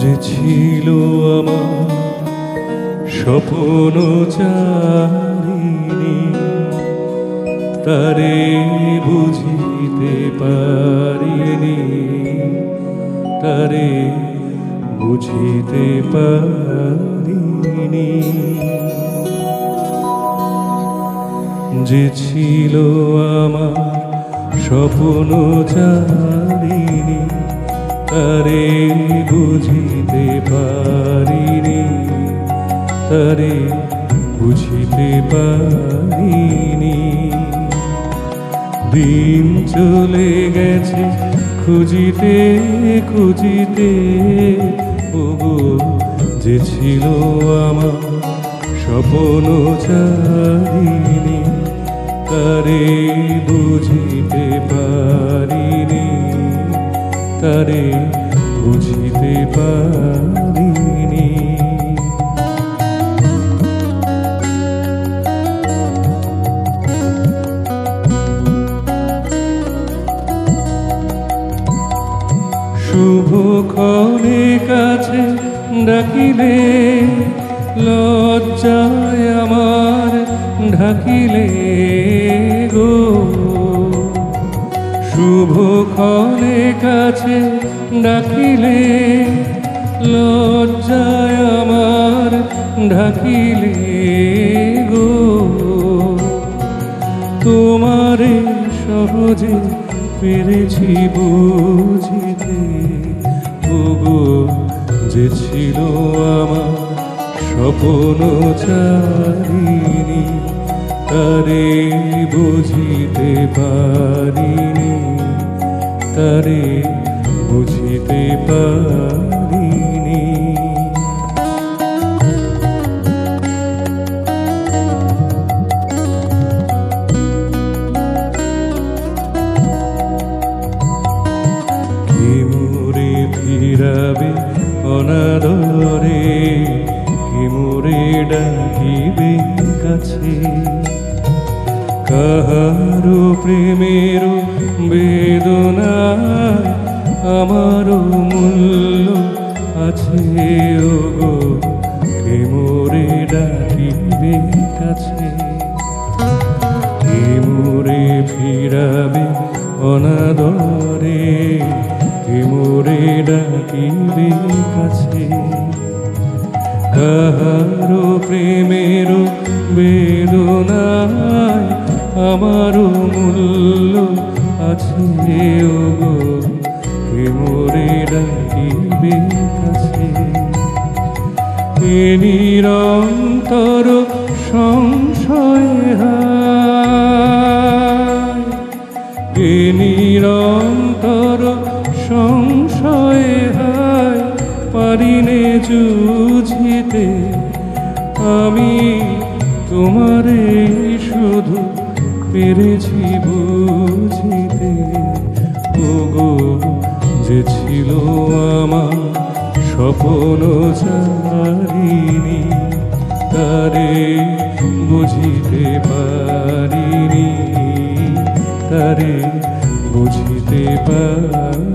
যে ছিল আমার স্বপ্ন চারিণী, তারে বুঝিতে পারিনি, তারে বুঝিতে পারিনি। যে ছিল আমার স্বপ্ন চারিণী, তারে বুঝিতে পারিনি, তারে বুঝিতে পারিনি। দিন চলে গেছে খুঁজিতে খুঁজিতে, ওগো যে ছিল আমার স্বপ্ন চারিণী, তারে বুঝিতে পারিনি, তারে বুঝিতে পারিনি। শুভক্ষণে কাছে ডাকিলে, লজ্জায় আমার ঢাকিলে গো। শুভক্ষণে কাছে ডাকিলে, লজ্জায় আমার ঢাকিলে গো। তোমারে সহজে পেরেছি বুঝিতে, ওগো যে ছিল আমার স্বপ্ন চারিণী, তারে বুঝিতে পারিনি, তারে বুঝিতে পারিনি। কে মোরে ফিরাবে অনাদরে, কে মোরে ডাকিবে কাছে। কাহারো প্রেমের বেদনায় আমারও মূল্য আছে, ওগো কে মোরে ডাকিবে কাছে। কে মোরে ফিরাবে অনাদরে, কে মোরে ডাকিবে কাছে। কাহারো প্রেমের বেদনায় আমারও মূল্য আছে, ওগো কে মোরে ডাকিবে কাছে। এ নিরন্তর সংশয় হায়, এ নিরন্তর সংশয় হায়, পারিনে যুঝিতে আমি তোমারে শুধু পেরেছি বুঝিতে, ওগো যে ছিল আমার স্বপ্ন চারিণী, তারে বুঝিতে পারিনি, তারে বুঝিতে পারি।